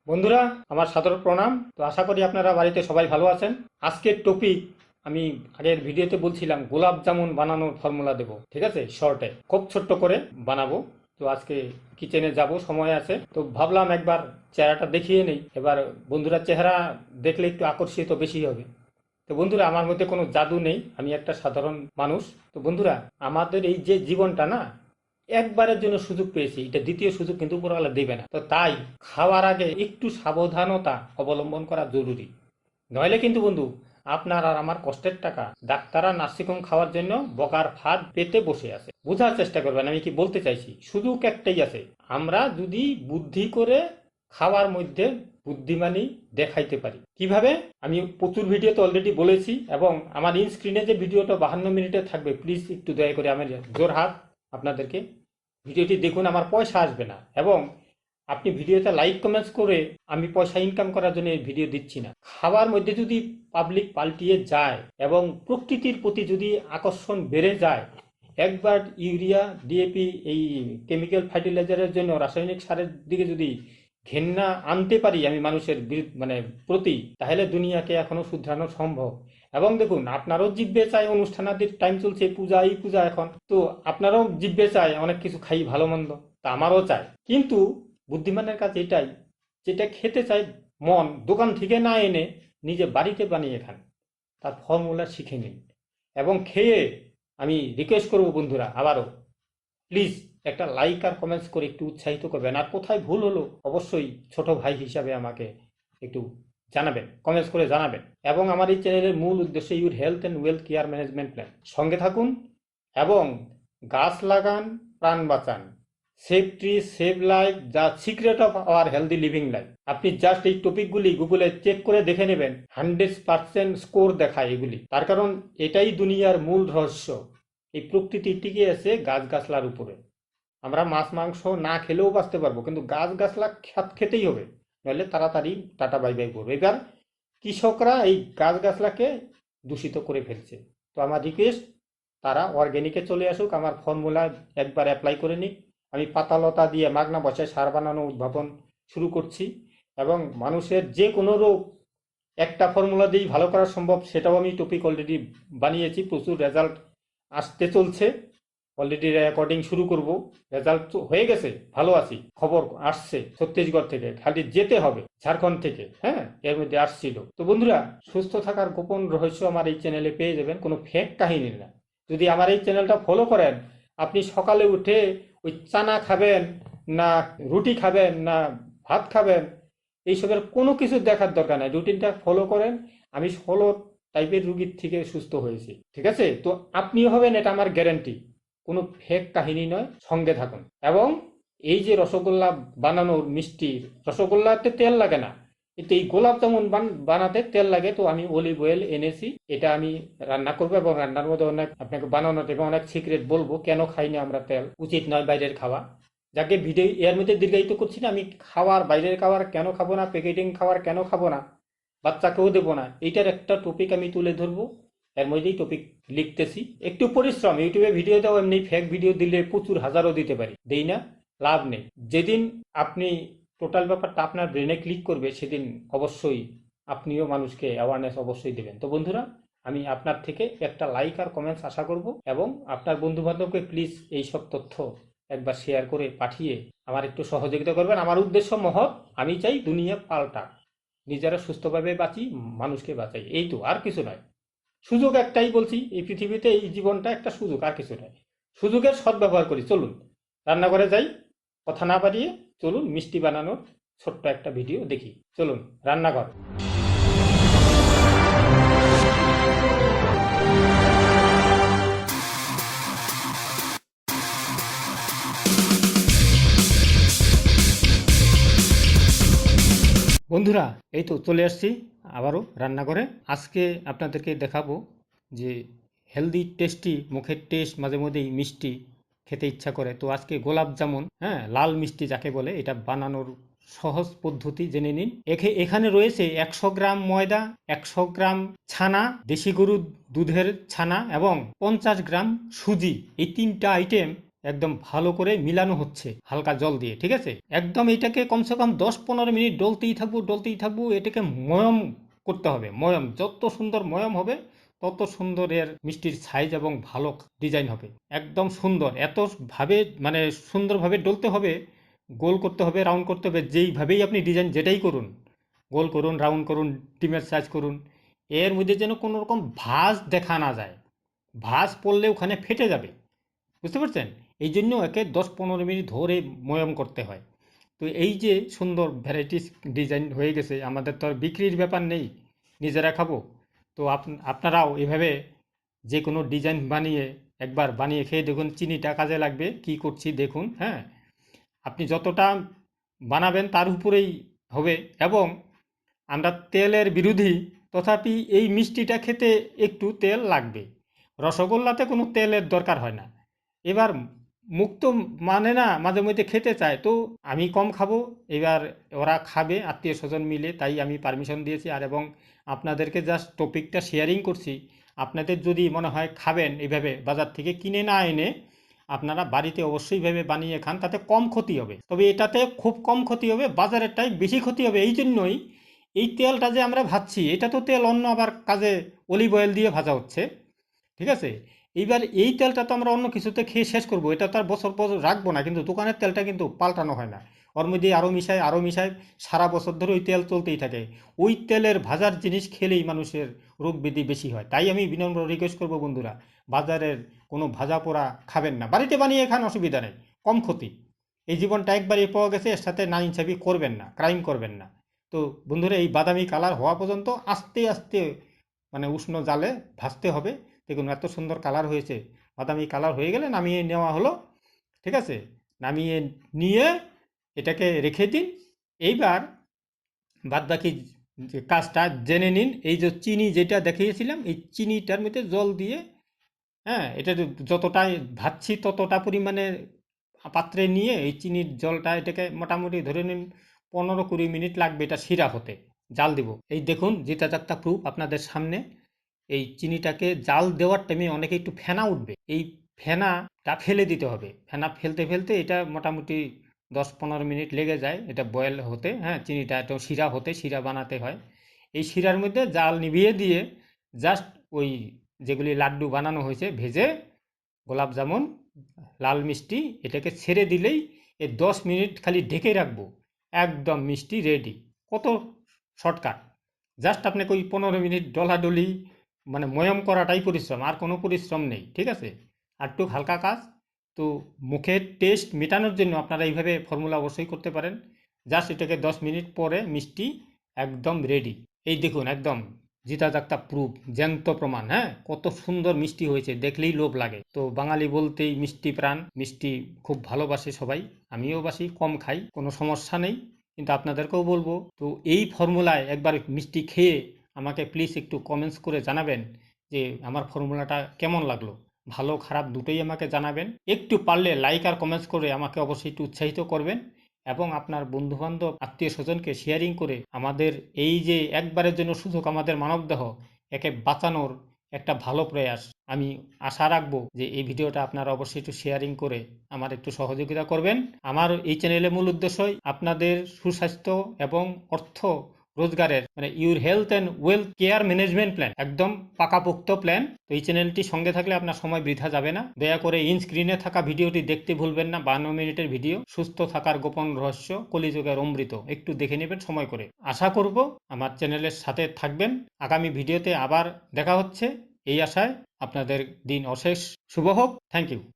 বন্ধুরা, আমার সাদর প্রণাম। তো আশা করি আপনারা বাড়িতে সবাই ভালো আছেন। আজকের টপিক আমি আগের ভিডিওতে বলছিলাম গোলাপ জামুন বানানোর ফর্মুলা দেব, ঠিক আছে, শর্টে খুব ছোট্ট করে বানাবো। তো আজকে কিচেনে যাব, সময় আছে, তো ভাবলাম একবার চেহারাটা দেখিয়ে নেই। এবার বন্ধুরা, চেহারা দেখলে একটু আকর্ষিত বেশি হবে। তো বন্ধুরা, আমার মধ্যে কোনো জাদু নেই, আমি একটা সাধারণ মানুষ। তো বন্ধুরা, আমাদের এই যে জীবনটা না, একবারের জন্য সুযোগ পেয়েছি, এটা দ্বিতীয় সুযোগ কিন্তু উপরওয়ালা দেবে না। তো তাই খাওয়ার আগে একটু সাবধানতা অবলম্বন করা জরুরি। নইলে কিন্তু বন্ধু, আপনার আর আমার কষ্টের টাকা ডাক্তার আর নার্সিংহোম খাওয়ার জন্য বকার ফাঁদ পেতে বসে আছে। বোঝার চেষ্টা করবেন আমি কি বলতে চাইছি। সুযোগ একটাই আছে, আমরা যদি বুদ্ধি করে খাওয়ার মধ্যে বুদ্ধিমানি দেখাইতে পারি। কিভাবে? আমি প্রচুর ভিডিওতে অলরেডি বলেছি, এবং আমার স্ক্রিনে যে ভিডিওটা 52 মিনিটে থাকবে, প্লিজ একটু দয়া করে আমার জোর হাত আপনাদেরকে ভিডিওটি দেখুন। আমার পয়সা আসবে না, এবং আপনি ভিডিওতে লাইক কমেন্টস করে আমি পয়সা ইনকাম করার জন্য এই ভিডিও দিচ্ছি না। খাবার মধ্যে যদি পাবলিক পাল্টিয়ে যায় এবং প্রকৃতির প্রতি যদি আকর্ষণ বেড়ে যায়, একবার ইউরিয়া, ডিএপি, এই কেমিক্যাল ফার্টিলাইজারের জন্য রাসায়নিক সারের দিকে যদি ঘেন্না আনতে পারি আমি মানুষের মানে প্রতি, তাহলে দুনিয়াকে এখনো শুধরানো সম্ভব। এবং দেখুন, আপনারও জিভে চাই, অনুষ্ঠানাদির টাইম চলছে, পূজা, এই পূজা এখন, তো আপনারও জিভে চায় অনেক কিছু খাই, ভালো মন্দ, তা আমারও চাই। কিন্তু বুদ্ধিমানের কাছে এটাই, যেটা খেতে চাই মন, দোকান থেকে না এনে নিজে বাড়িতে বানিয়ে খান, তার ফর্মুলা শিখে নিন। এবং খেয়ে আমি রিকোয়েস্ট করবো বন্ধুরা, আবারও প্লিজ একটা লাইক আর কমেন্টস করে একটু উৎসাহিত করবেন। আর কোথায় ভুল হলো অবশ্যই ছোট ভাই হিসাবে আমাকে একটু জানাবেন, কমেন্টস করে জানাবেন। এবং আমার এই চ্যানেলের মূল উদ্দেশ্য your health and wealth care management plan. সঙ্গে থাকুন এবং গাছ লাগান, প্রাণ বাঁচান। Save tree, save life, the secret of our healthy living life. আপনি জাস্ট এই টপিকগুলি গুগলে চেক করে দেখে নেবেন, 100% স্কোর দেখায় এগুলি। তার কারণ এটাই দুনিয়ার মূল রহস্য। এই প্রকৃতি টিকে আছে গাছগাছলার উপরে। আমরা মাছ মাংস না খেলেও বাঁচতে পারবো, কিন্তু গাছগাছলা খেতেই হবে, নইলে তাড়াতাড়ি টাটা বাই বাই করবো। এবার কৃষকরা এই গাছগাছলাকে দূষিত করে ফেলছে। তো আমার রিকোয়েস্ট, তারা অর্গ্যানিকে চলে আসুক, আমার ফর্মুলা একবার অ্যাপ্লাই করে নিক। আমি পাতালতা দিয়ে মাগনা বসায় সার বানানো উদ্ভাবন শুরু করছি, এবং মানুষের যে কোনো রোগ একটা ফর্মুলা দিয়েই ভালো করা সম্ভব, সেটাও আমি টপিক অলরেডি বানিয়েছি। প্রচুর রেজাল্ট আসতে চলছে, অলরেডি রেকর্ডিং শুরু করব। রেজাল্ট হয়ে গেছে, ভালো আছি, খবর আসছে ছত্তিশগড় থেকে, খালি যেতে হবে ঝাড়খণ্ড থেকে, হ্যাঁ, এর মধ্যে আসছিল। তো বন্ধুরা, সুস্থ থাকার গোপন রহস্য আমার এই চ্যানেলে পেয়ে যাবেন, কোনো ফেক কাহিনী না। যদি আমার এই চ্যানেলটা ফলো করেন, আপনি সকালে উঠে ওই চানা খাবেন না রুটি খাবেন না ভাত খাবেন, এইসবের কোনো কিছু দেখার দরকার নাই। রুটিনটা ফলো করেন। আমি 16 টাইপের রুগীর থেকে সুস্থ হয়েছি, ঠিক আছে? তো আপনিও হবেন, এটা আমার গ্যারান্টি। কোনো ফেক কাহিনী নয়, সঙ্গে থাকুন। এবং এই যে রসগোল্লা বানানোর মিষ্টি, রসগোল্লাতে তেল লাগে না, কিন্তু এই গোলাপ জামুন বানাতে তেল লাগে। তো আমি অলিভ অয়েল এনেছি, এটা আমি রান্না করবো, এবং রান্নার মধ্যে অনেক আপনাকে বানানোর থেকে অনেক সিক্রেট বলবো, কেন খাই না আমরা তেল, উচিত নয় বাইরের খাওয়া। যাকে ভিডিও এর মধ্যে দীর্ঘায়িত করছি না, আমি খাওয়ার, বাইরের খাবার কেন খাবো না, প্যাকেটিং খাবার কেন খাবো না, বাচ্চাকেও দেবো না, এইটার একটা টপিক আমি তুলে ধরবো। এর মধ্যেই টপিক লিখতেছি। একটু পরিশ্রম, ইউটিউবে ভিডিও দাও, এমনি ফেক ভিডিও দিলে প্রচুর হাজারও দিতে পারি, দেই না, লাভ নেই। যেদিন আপনি টোটাল ব্যাপারটা আপনার ব্রেনে ক্লিক করবে, সেদিন অবশ্যই আপনিও মানুষকে অ্যাওয়ারনেস অবশ্যই দেবেন। তো বন্ধুরা, আমি আপনার থেকে একটা লাইক আর কমেন্টস আশা করব, এবং আপনার বন্ধু বান্ধবকে প্লিজ এই সব তথ্য একবার শেয়ার করে পাঠিয়ে আমার একটু সহযোগিতা করবেন। আমার উদ্দেশ্য মহৎ, আমি চাই দুনিয়া পাল্টা, নিজেরা সুস্থভাবে বাঁচি, মানুষকে বাঁচাই, এই তো, আর কিছু নয়। সুযোগ একটাই বলছি, এই পৃথিবীতে এই জীবনটা একটা সুযোগ, আর কিছু নয়। সুযোগের সদ্ব্যবহার করি। চলুন রান্নাঘরে যাই, কথা না বাড়িয়ে চলুন মিষ্টি বানানোর ছোট্ট একটা ভিডিও দেখি। চলুন রান্নাঘর। বন্ধুরা, এই তো চলে আসছি আবারও রান্নাঘরে। আজকে আপনাদেরকে দেখাবো যে হেলদি টেস্টি, মুখের টেস্ট, মাঝে মধ্যেই মিষ্টি খেতে ইচ্ছা করে। তো আজকে গোলাপ জামুন, হ্যাঁ, লাল মিষ্টি যাকে বলে, এটা বানানোর সহজ পদ্ধতি জেনে নিন। এখানে রয়েছে 100 গ্রাম ময়দা, 100 গ্রাম ছানা, দেশি গরুর দুধের ছানা, এবং 50 গ্রাম সুজি। এই তিনটা আইটেম একদম ভালো করে মিলানো হচ্ছে হালকা জল দিয়ে, ঠিক আছে। একদম এটাকে কমসে কম 10-15 মিনিট ডলতেই থাকবো, এটাকে ময়ম করতে হবে। ময়ম যত সুন্দর ময়ম হবে তত সুন্দর এর মিষ্টির সাইজ এবং ভালো ডিজাইন হবে। একদম সুন্দর, এত ভাবে মানে সুন্দরভাবে ডলতে হবে, গোল করতে হবে, রাউন্ড করতে হবে, যেইভাবেই আপনি ডিজাইন যেটাই করুন, গোল করুন, রাউন্ড করুন, ডিমের সাইজ করুন, এর মধ্যে যেন কোনো রকম ভাঁজ দেখা না যায়। ভাঁজ পড়লে ওখানে ফেটে যাবে, বুঝতে পারছেন। এই জন্য একে 10-15 মিনিট ধরে ময়ম করতে হয়। তো এই যে সুন্দর ভ্যারাইটিস ডিজাইন হয়ে গেছে, আমাদের তো আর বিক্রির ব্যাপার নেই, নিজেরা খাবো। তো আপনারাও এভাবে যে কোনো ডিজাইন বানিয়ে একবার বানিয়ে খেয়ে দেখুন, চিনিটা কাজে লাগবে। কি করছি দেখুন, হ্যাঁ। আপনি যতটা বানাবেন তার উপরেই হবে। এবং আমরা তেলের বিরোধী, তথাপি এই মিষ্টিটা খেতে একটু তেল লাগবে। রসগোল্লাতে কোনো তেলের দরকার হয় না। এবার মুখ তো মানে না, মাঝে মধ্যে খেতে চায়, তো আমি কম খাবো। এবার ওরা খাবে আত্মীয় স্বজন মিলে, তাই আমি পারমিশন দিয়েছি। আর এবং আপনাদেরকে জাস্ট টপিকটা শেয়ারিং করছি। আপনাদের যদি মনে হয় খাবেন এইভাবে বাজার থেকে কিনে না এনে, আপনারা বাড়িতে অবশ্যই ভাবে বানিয়ে খান, তাতে কম ক্ষতি হবে। তবে এটাতে খুব কম ক্ষতি হবে, বাজারেরটাই বেশি ক্ষতি হবে। এই জন্যই এই তেলটা যে আমরা ভাজছি, এটা তো তেল অন্য আবার কাজে অলিভ অয়েল দিয়ে ভাজা হচ্ছে, ঠিক আছে। এইবার এই তেলটা তো আমরা অন্য কিছুতে খেয়ে শেষ করব, এটা তো আর বছর বছর রাখবো না। কিন্তু দোকানের তেলটা কিন্তু পাল্টানো হয় না, ওর মধ্যে আরও মিশায়, সারা বছর ধরে ওই তেল চলতেই থাকে। ওই তেলের ভাজার জিনিস খেলেই মানুষের রোগ ব্যাধি বেশি হয়। তাই আমি বিনম্র রিকোয়েস্ট করবো বন্ধুরা, বাজারের কোনো ভাজা পোড়া খাবেন না, বাড়িতে বানিয়ে খান, অসুবিধা নেই, কম ক্ষতি। এই জীবনটা একবারই পাওয়া গেছে, এর সাথে নাইনসাফি করবেন না, ক্রাইম করবেন না। তো বন্ধুরা, এই বাদামি কালার হওয়া পর্যন্ত আস্তে আস্তে মানে উষ্ণ জালে ভাজতে হবে। দেখুন এত সুন্দর কালার হয়েছে। বাদামি কালার হয়ে গেলে নামিয়ে নেওয়া হলো, ঠিক আছে। নামিয়ে নিয়ে এটাকে রেখে দিন। এইবার বাদবাকি যে কাজটা জেনে নিন। এই যে চিনি যেটা দেখিয়েছিলাম, এই চিনিটার মধ্যে জল দিয়ে, হ্যাঁ, এটা যতটা ভাজছি ততটা পরিমাণে পাত্রে নিয়ে এই চিনির জলটা, এটাকে মোটামুটি ধরে নিন 15-20 মিনিট লাগবে এটা শিরা হতে। জাল দিব, এই দেখুন জিতাজাক্তা প্রুফ আপনাদের সামনে। এই চিনিটাকে জাল দেওয়ার টাইমে অনেকে একটু ফেনা উঠবে, এই ফেনাটা ফেলে দিতে হবে। ফেনা ফেলতে ফেলতে এটা মোটামুটি 10-15 মিনিট লেগে যায় এটা বয়েল হতে, হ্যাঁ, চিনিটা একটু শিরা হতে, শিরা বানাতে হয়। এই শিরার মধ্যে জাল নিভিয়ে দিয়ে জাস্ট ওই যেগুলি লাড্ডু বানানো হয়েছে ভেজে, গোলাপ জামুন, লাল মিষ্টি, এটাকে ছেড়ে দিলেই এই 10 মিনিট খালি ঢেকে রাখবো, একদম মিষ্টি রেডি। কত শর্টকাট! জাস্ট আপনাকে ওই 15 মিনিট ডলাডলি মানে ময়ম করাটাই পরিশ্রম, আর কোনো পরিশ্রম নেই, ঠিক আছে। আর একটু হালকা কাজ। তো মুখের টেস্ট মেটানোর জন্য আপনারা এইভাবে ফর্মুলা অবশ্যই করতে পারেন। জাস্ট এটাকে 10 মিনিট পরে মিষ্টি একদম রেডি। এই দেখুন একদম জিতাজাক্তা প্রুফ, জ্যান্ত প্রমাণ, হ্যাঁ, কত সুন্দর মিষ্টি হয়েছে, দেখলেই লোভ লাগে। তো বাঙালি বলতেই মিষ্টি প্রাণ, মিষ্টি খুব ভালোবাসে সবাই, আমিও বাসি, কম খাই, কোনো সমস্যা নেই। কিন্তু আপনাদেরকেও বলবো, তো এই ফর্মুলায় একবার মিষ্টি খেয়ে আমাকে প্লিজ একটু কমেন্টস করে জানাবেন যে আমার ফর্মুলাটা কেমন লাগলো। ভালো খারাপ দুটোই আমাকে জানাবেন। একটু পারলে লাইক আর কমেন্টস করে আমাকে অবশ্যই একটু উৎসাহিত করবেন। এবং আপনার বন্ধুবান্ধব আত্মীয় স্বজনকে শেয়ারিং করে আমাদের এই যে একবারের জন্য সুযোগ আমাদের মানবদেহ একে বাঁচানোর একটা ভালো প্রয়াস, আমি আশা রাখবো যে এই ভিডিওটা আপনারা অবশ্যই একটু শেয়ারিং করে আমার একটু সহযোগিতা করবেন। আমার এই চ্যানেলের মূল উদ্দেশ্যই আপনাদের সুস্বাস্থ্য এবং অর্থ রোজগারের মানে your health and wealth care management plan, একদম পাকাপোক্ত প্ল্যান। তো এই চ্যানেলটি সঙ্গে থাকলে আপনার সময় বৃথা যাবে না। দয়া করে ইন স্ক্রিনে থাকা ভিডিওটি দেখতে ভুলবেন না, 52 মিনিটের ভিডিও, সুস্থ থাকার গোপন রহস্য, কলিযুগের অমৃত, একটু দেখে নেবেন সময় করে। আশা করব আমার চ্যানেলের সাথে থাকবেন। আগামী ভিডিওতে আবার দেখা হচ্ছে এই আশায়। আপনাদের দিন অশেষ শুভ হোক। Thank you.